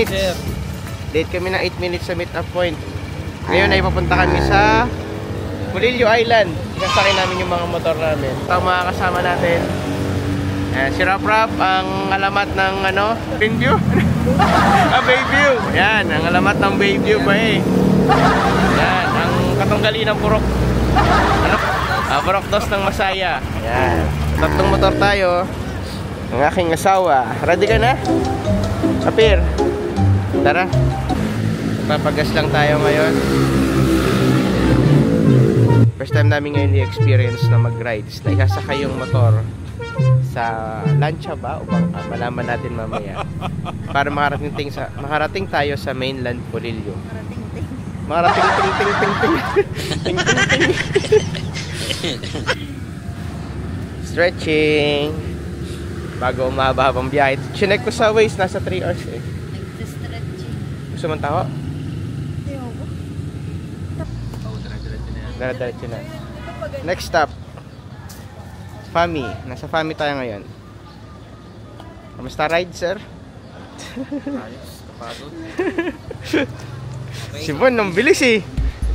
minutes. Late kami ng 8 minutes sa meet-up point. Ngayon ay papunta kami sa Polillo Island. Sasakay namin yung mga motor namin. Ang mga kasama natin. Si Rap, ang alamat ng Bayview. Bayview. Yan, ang alamat ng Bayview ba eh. Yan, ang katunggali ng Purok. Purok dos ng Masaya. Yan. Tatlong motor tayo. Ang aking asawa. Ready ka na? Apir. Tara. Papagas lang tayo ngayon. First time namin ngayon i-experience na mag-rides. Na isasakay yung motor sa lancha ba o bangka? Malaman natin mamaya. Para makarating tayo sa mainland Polillo. Makarating ting. Stretching. Bago umahaba pang biyahe. Chinek ko sa Waze, nasa 3 hours eh. Nag-stretching. Gusto mong taho? Diretso na. Next stop. Fami. Nasa Fami tayo ngayon. Kamusta ride, sir? Ayos, kapagod. Si Bon, nang bilis eh.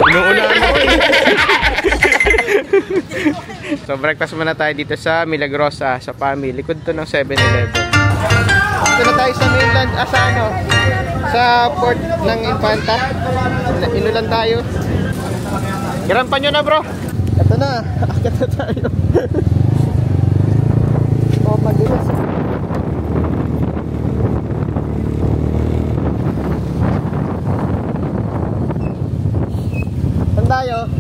Inuunahan ako eh. So, breakfast muna tayo dito sa Milagrosa, sa Fami. Likod to ng 7-Eleven. Dito na tayo sa mainland, sa port ng Infanta. Inulan tayo. Garampan nyo na, bro. Ito na. Akit na tayo. Madulas. Saan tayo?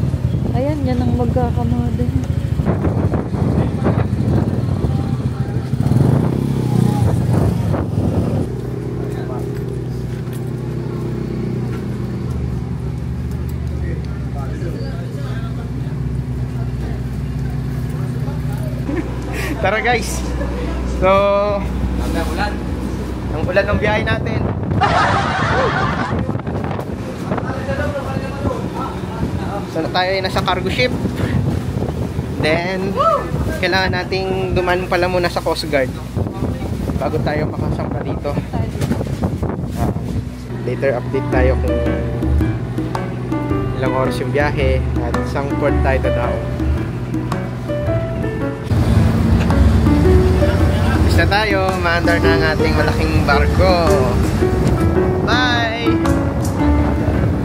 Ayan, yan ang magkakamada. Tara guys. So, ang ulan ng biyahe natin. So, tayo ay nasa cargo ship. Then, kailangan nating dumaan pala muna sa Coast Guard bago tayo makasangka dito. Later update tayo kung ilang oras yung biyahe at isang port tayo dadao. Na tayo, maandar na ang ating malaking barko. Bye!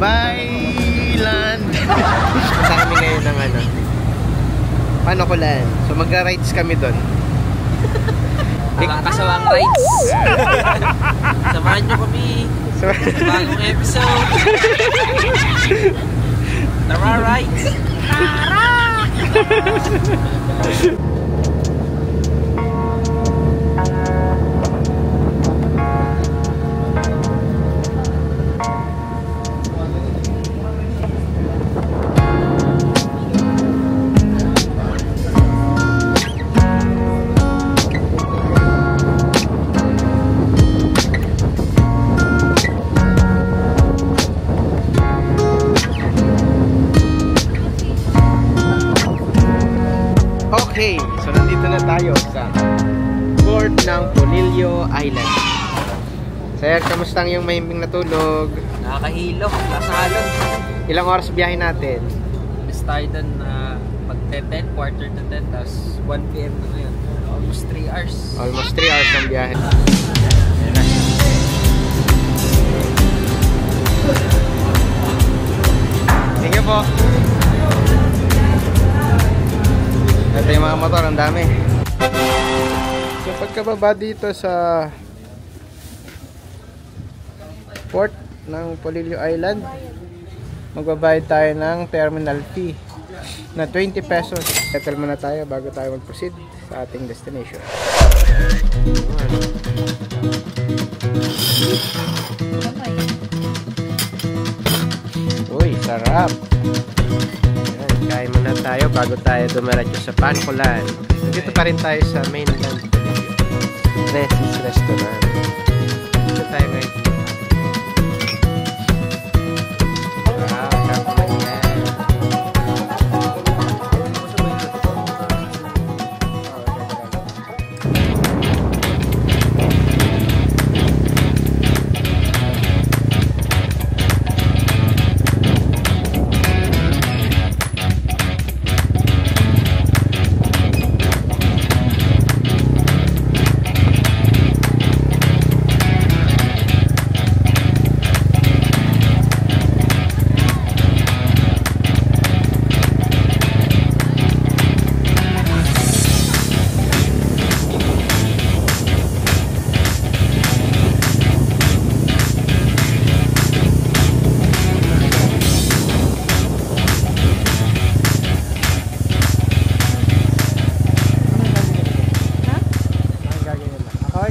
Bye land! Sa kami ngayon ng Panokulan. So magra-rides kami doon. Mga kasawang rides. Samahan nyo kami sa bagong episode. Tara rides! Tara! Okay, so nandito na tayo sa port ng Polillo Island. Sir, kamusta ang iyong mahimbing natulog? Nakakahilo, nasalon. Ilang oras biyahe natin? Started na mag-10, quarter to 10, tapos 1 PM na ngayon. Almost 3 hours. Almost 3 hours ang biyahe. Thank you po. Ito yung mga motor, ang dami. So pagkababa dito sa port ng Polillo Island, magbabayad tayo ng terminal fee na 20 pesos. Settle muna tayo bago tayo mag-proceed sa ating destination. Uy, sarap! Kain muna tayo bago tayo dumiretso sa Panokulan. Dito pa rin tayo sa mainland Polillo. Resis Restaurant. Dito tayo ngayon. Wow, sarap naman yan.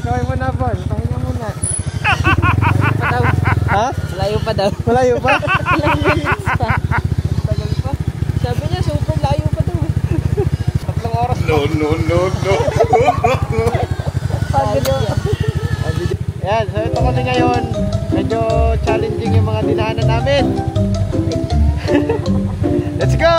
Kaway mo na, Bon. Pahinga muna. Pa daw. Ha? Malayo pa daw. Malayo pa? Ilang minutes pa. Tagal pa. Sabi niya, super layo pa daw. 3 oras. No. Pagod yun. Yan, so ito kasi ngayon, medyo challenging yung mga dinaanan namin. Let's go!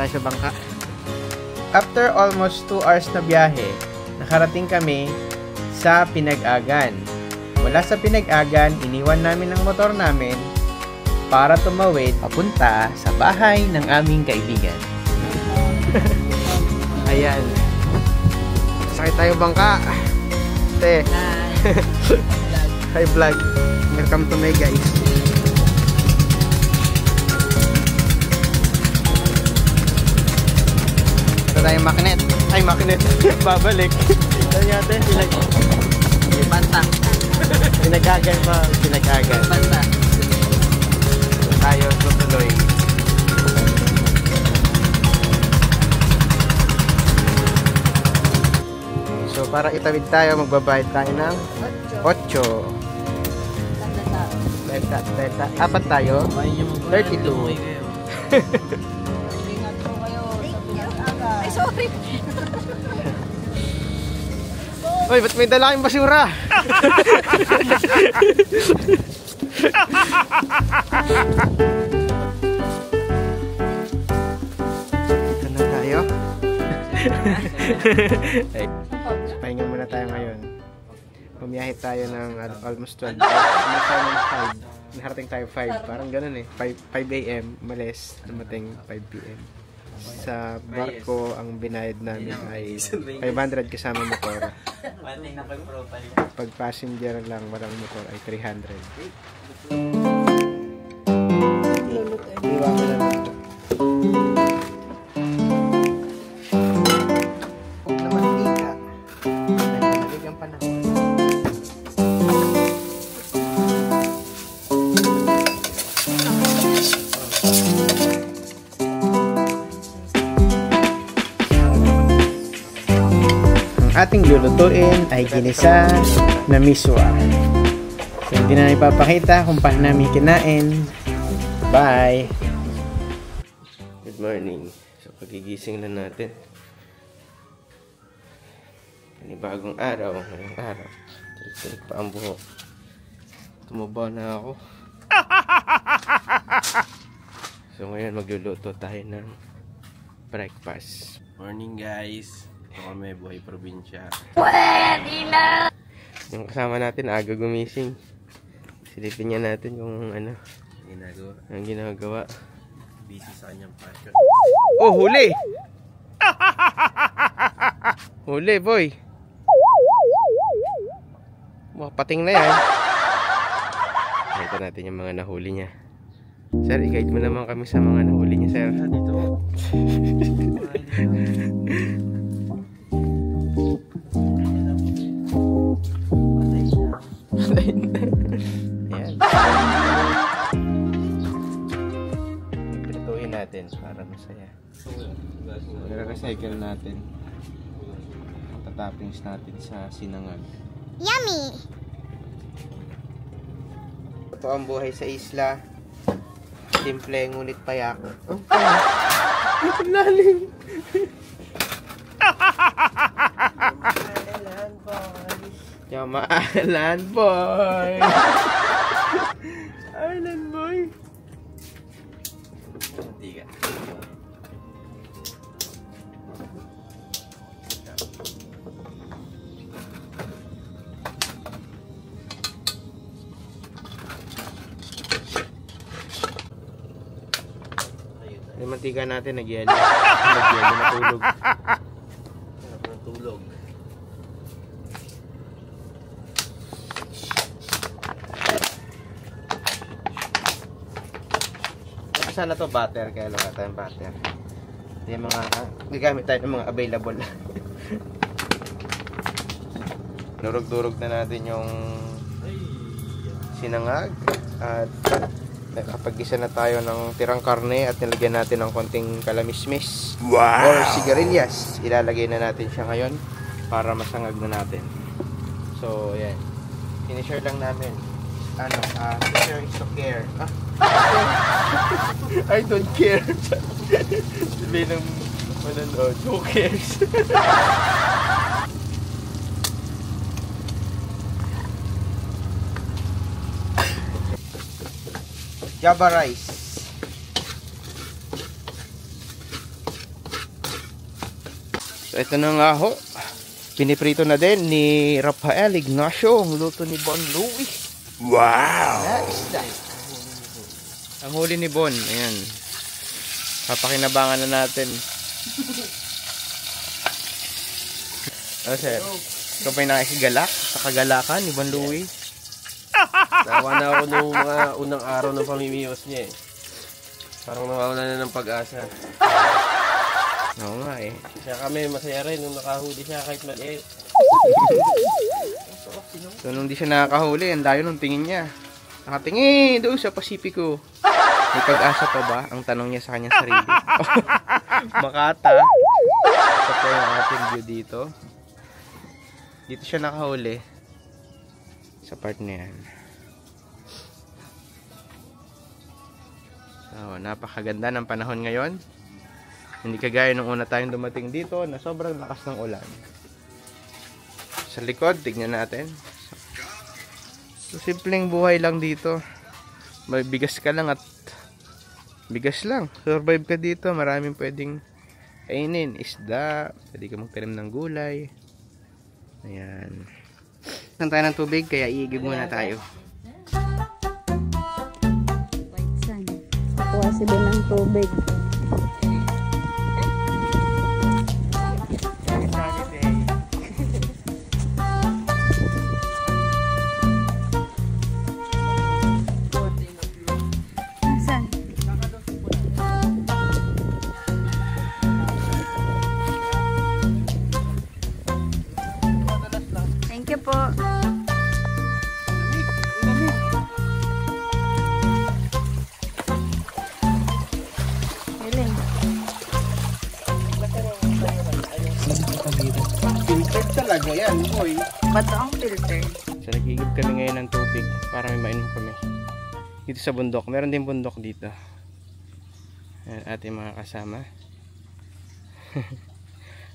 Tayo sa bangka. After almost 2 hours na biyahe, nakarating kami sa Pinag-Agan. Mula sa Pinag-Agan, iniwan namin ang motor namin para tumawid papunta sa bahay ng aming kaibigan. Ayan. Sakit tayo bangka. Te. Hi vlog. Welcome to my guys. Tayong magnet. Ay, magnet. Babalik. Ano yate? Banta. Pinag-agan pa. Pinag-agan. Banta. So, tayo tutuloy. So, para itawid tayo, magbabayad tayo ng 8. Delta. Apat tayo. 32. Sorry. Uy, ba't may dala kayong basura? Ito na tayo. Pahinga muna tayo ngayon. Bumiyahe tayo ng almost 12 hours. Umalis tayo ng 5. Naharating tayo 5. Parang ganun eh. 5 a.m. Umalis. Dumating 5 p.m. Sa barko, ang binayad namin ay 500 kasama motor. Pag passenger lang, walang motor ay 300. Iwa ko lang ito. Huwag naman liga. Malamig ang panahon. Ating lulutuin ay ginisa na miswa. So, hindi na ipapakita kung paano namin kinain. Bye! Good morning. So, pagigising na natin. Panibagong araw. Ngayong araw. Tirik pa ang buhok. Tumaba na ako. So, ngayon magluluto tayo ng breakfast. Morning guys. Ito kami, buhay probinsya. Pwede na! Yung kasama natin, aga gumising. Silipin niya natin yung ano, ang ginagawa. Busy sa kanyang passion. Oh, huli! Huli, boy! Pating na yan. Nakita natin yung mga nahuli niya. Sir, i-guide mo naman kami sa mga nahuli niya, sir. Dito. para masaya. Re-recycle natin. Tatappings natin sa sinangag. Yummy! Ito ang buhay sa isla. Simple ngunit payak. Oh, lalim. Yama Island Boy. Island Boy. Tiga. Yung mantika natin nagyelo. Nagyelo, natulog. Natulog. Sana to butter, kaya lang tayong butter. Yung mga, gagamit tayo ng mga available. Durog-durog na natin yung sinangag. At nakapag-isa na tayo ng tirang karne at nilagyan natin ng konting kalamismis. Wow! Or sigarilyas. Ilalagay na natin siya ngayon para masangag na natin. So, ayan. Sinishare lang namin. Share is to care. I don't care. Sabi ng manonood, who cares? Java rice. So ito na nga ho. Piniprito na din ni Rafael Ignacio ang luto ni Bon Louis. Wow! Ang huli ni Bon, ayan. Papakinabangan na natin. Ano sir? Ikaw pa yung nakikigalak sa kagalakan ni Bon Louis? Nawa na ako nung mga unang araw ng pamimiyos niya eh. Parang nawawala na ng pag-asa. Oo nga eh. Kaya kami masaya rin nung nakahuli siya kahit maliit. So nung di siya nakakahuli, ang layo ng tingin niya. Nakatingin doon sa Pasipiko. May pag-asa pa ba? Ang tanong niya sa kanyang sarili. Makata. Ito po yung ating view dito. Dito siya nakahuli. Sa part na yan. So, napakaganda ng panahon ngayon. Hindi kagaya nung una tayong dumating dito na sobrang lakas ng ulan. Sa likod, tignan natin. So, simpleng buhay lang dito. May bigas ka lang at bigas lang. Survive ka dito. Maraming pwedeng kainin. Isda. Pwede ka magtanim ng gulay. Ayan. Saan tayo ng tubig, kaya iigib muna tayo. White sun. Kuha sila ng tubig. Saan? Thank you po. Galing. Filtered talaga yan, boy. Bato ang filter. So, nagigib kami ngayon ng tubig para may mainom kami. Dito sa bundok. Meron din bundok dito. Ayan, ating mga kasama.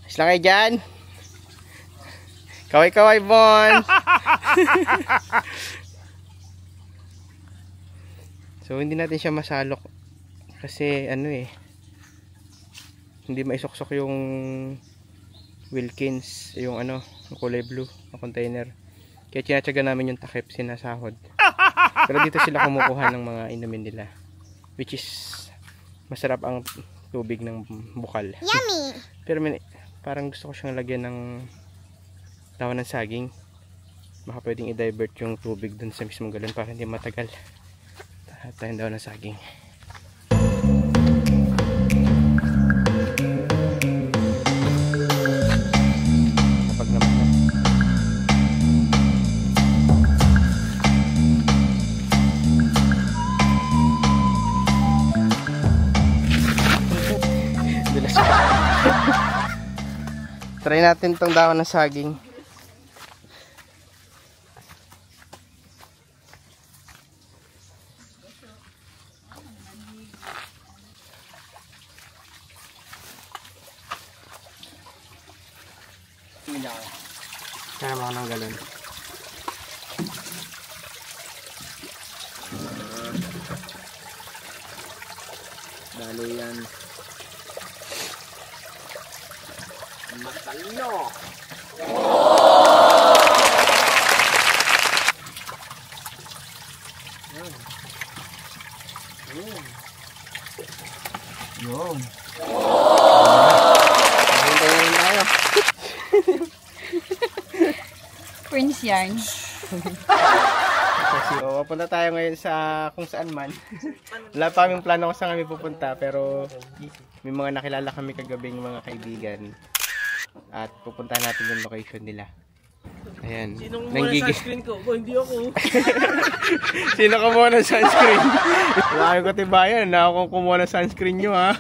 Ayos lang kayo dyan. Kaway-kaway, Bon! So, hindi natin siya masalok. Kasi, ano eh. Hindi maisuksok yung Wilkins. Yung ano, yung kulay blue na container. Kaya tinatsaga namin yung takip, sinasahod. Pero dito sila kumukuha ng mga inumin nila. Which is, masarap ang tubig ng bukal. Yummy! Pero parang gusto ko siyang lagyan ng lawan ng saging. Baka pwedeng i-divert yung tubig dun sa mismong galon para hindi matagal. Tayo daw ng saging. Kapag naman na. Try natin tong dahon ng saging. Kaya mo ng galon. Dalo yan. Matalo! Yun. Hintayin tayo. Prince yarn. So, papunta tayo ngayon sa kung saan man. Wala pa kaming plano kung saan kami pupunta, pero may mga nakilala kami kagabing mga kaibigan. At pupunta natin yung location nila. Ayan. Sinong muna sunscreen ko? Hindi ako. Sino kumuha ng sunscreen? Wala kayong katibayan na ako kumuha ng sunscreen nyo, ha?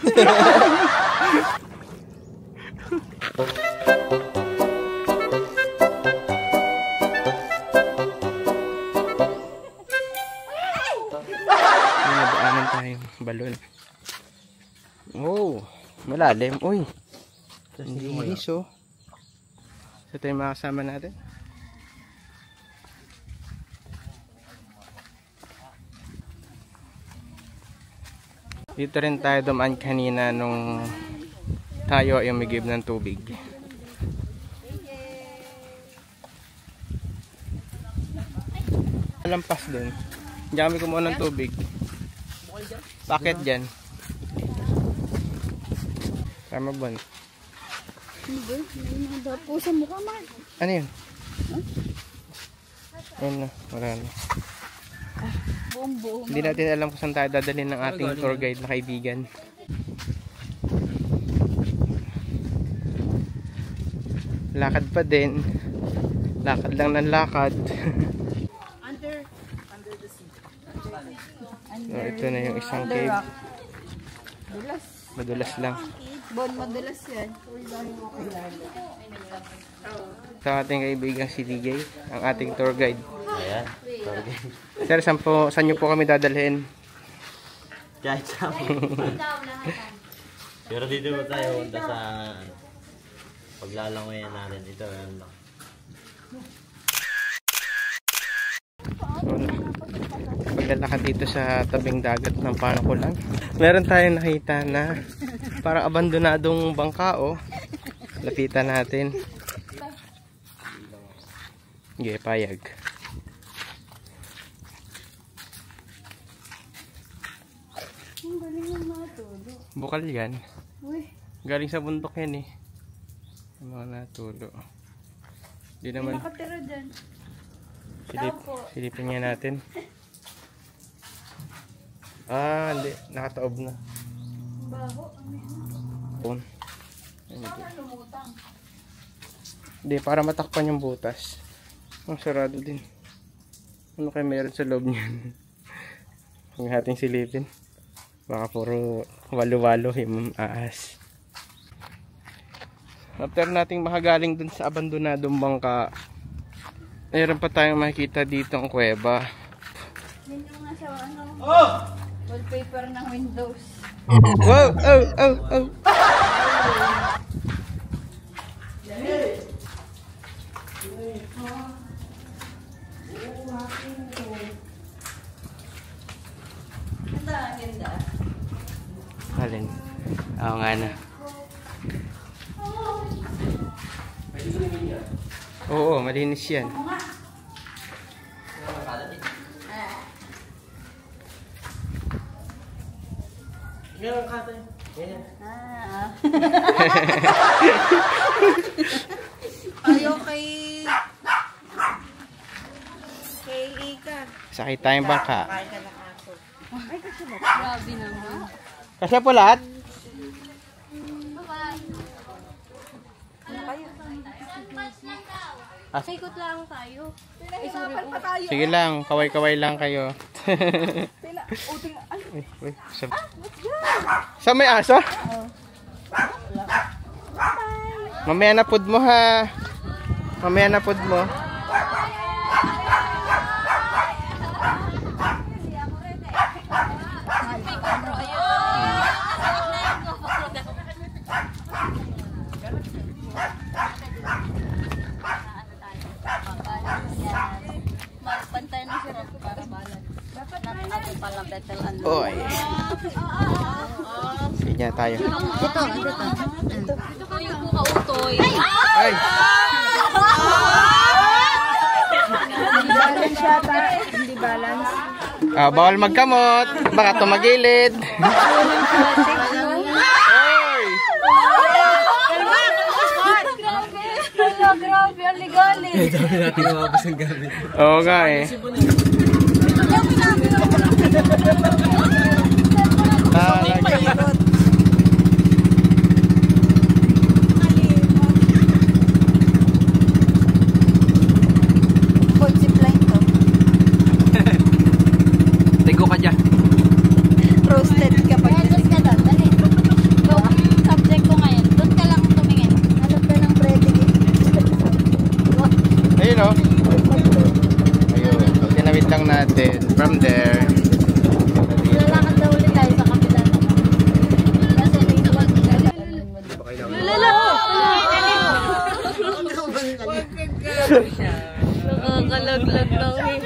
May nadaanan tayong balon. Oh, malalim. Uy, hindi inis, oh. So, ito yung mga kasama natin. Dito rin tayo dumaan kanina nung tayo ay umigib ng tubig. Lampas dun. Hindi kami kumuha ng tubig. Bakit dyan? Tama ba? Hindi, may mga dapo sa mukha man. Ano yun? Ayun na, wala na. Buong-buong. Hindi natin alam kung saan tayo dadalhin ng ating tour guide na kaibigan. Lakad pa din. Lakad lang ng lakad. So, ito na yung isang cave. Dulas. Madulas lang. Bon, madulas yan. Ito ang ating kaibigan si DJ, ang ating tour guide. Ayan, tour guide. Sir, saan nyo po kami dadalhin? Kahit saan. Pero dito mo tayo punta sa paglalangoyan natin. Ito, ayan lang. Paglalakad dito sa tabing dagat ng Panukulan, meron tayong nakita na parang abandonadong bangka, oh. Lapitan natin. Okay, payag. Ang galing ng natulo. Bukal yan. Uy, Galing sa bundok yan, eh. Yung mga natulo. Hindi may naman. nakatira dyan. Silipin nga natin. Ah, hindi. Nakataob na. Baho. Phone. Hindi, para matakpan yung butas. Ang sarado din. Ano kayo meron sa loob niyan? Huwag nating silipin. Baka puro walo-walo yung ahas. After nating makagaling dun sa abandonadong bangka, mayroon pa tayong makikita dito ang kuweba. Yan yung nasa wallpaper ng Windows. Wow! Oh! Oh! Oh! Ganda. Alin? Oo nga na. Oo, malinis yan. Ayaw kay Ika. Sakit tayong bangka. Grabe naman. Kasi po lahat? Ikot lang tayo. Sige lang, kaway-kaway lang kayo. Uy, sa may asa? Mamaya na food mo ha. Mamaya na food mo. Pantay na siya para balag. Natin pala betel ano. Oy. Sige tayo. Dito. Dito kayo po kautoy. Ay! Balance siya ta. Hindi balance. Ah, bawal magkamot. Baka tumagilid. Oy! Grabe, aligali. Dami natin mababas ang gamit. Oo nga eh. Talaga. Consipline to. Tego ka dyan. Roasted kapag doon ka doon. Dali. Yung subject ko ngayon. Doon ka lang tumingin. Hanap ka ng predicate. Ayun o. Ayun. So, tinawid lang natin. From there. Lalakad daw ulit tayo sa kapila naman. Kasi may iwan sila. Nakakalaglag daw eh.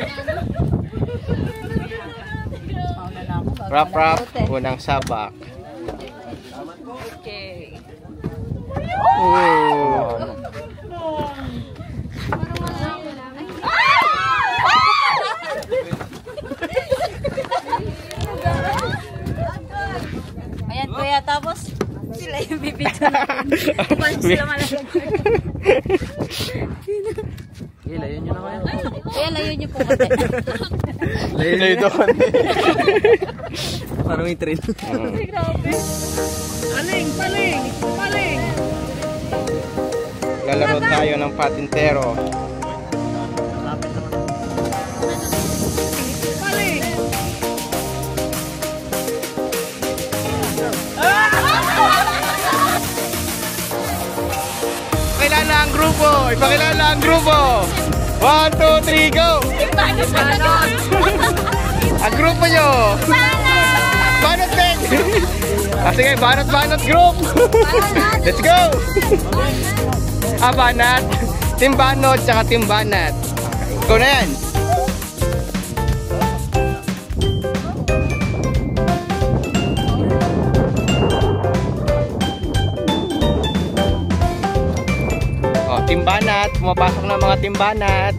Rap. Unang sabak. Okay. Ooh. Ayan kuya, tapos sila yung bibidyo natin. Punch sila malalagay. Layo nyo na kayo. Kaya layo niyo po konti. Layo doon. Parang may trail. Grabe. Paling! Lalaro tayo ng patintero. Ipakilala ang grupo! Ipakilala ang grupo! 1, 2, 3, go! Ang grupo nyo! Banot din! Sige, banot group! Let's go! Banat! Team Banot, tsaka Team Banat. Ikaw na yan! Team Banat, pumapasok na mga Team Banat.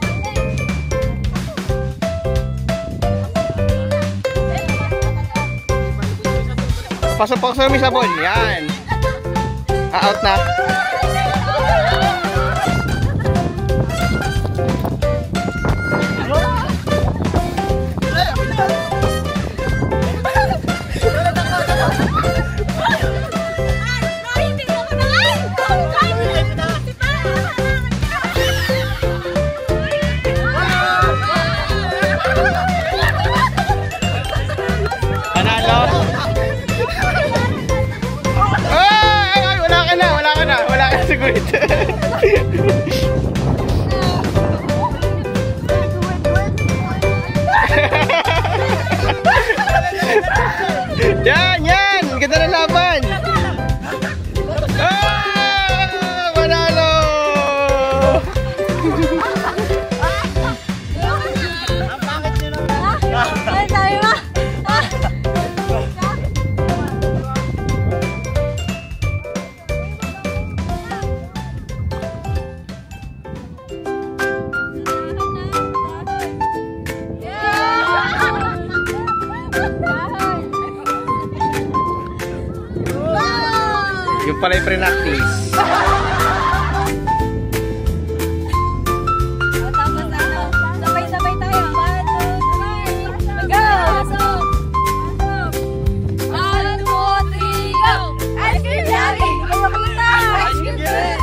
Pasok sa misabon, yan. Out na. Wala ka na segurit. Yan! Ganda na laban! Manalo! Ay, tayo ba? Yung pala yung pre-practice. Tapos ano, sabay-sabay tayo. 1, 2, 3, go! 1, 2, 3, go! Ice cream daddy! Ice cream daddy!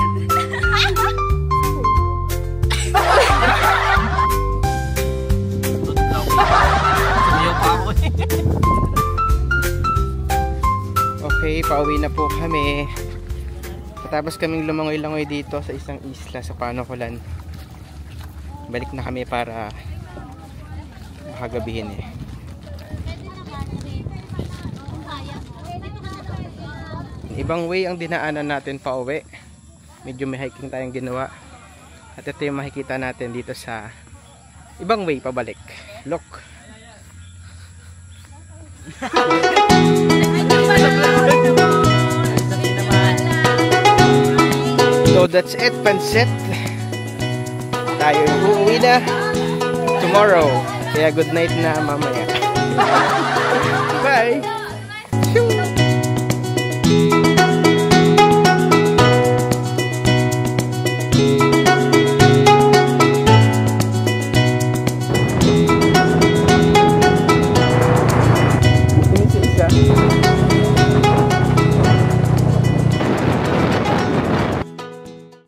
Okay, pauwi na po kami. Tapos kaming lumangoy-langoy dito sa isang isla sa Panokulan. Balik na kami para makagabihin eh. Ibang way ang dinaanan natin pa uwi. Medyo may hiking tayong ginawa. At ito yung makikita natin dito sa ibang way pabalik. Look. So that's it, Pansit. Tayo uuwi na tomorrow. Kaya good night na mamaya.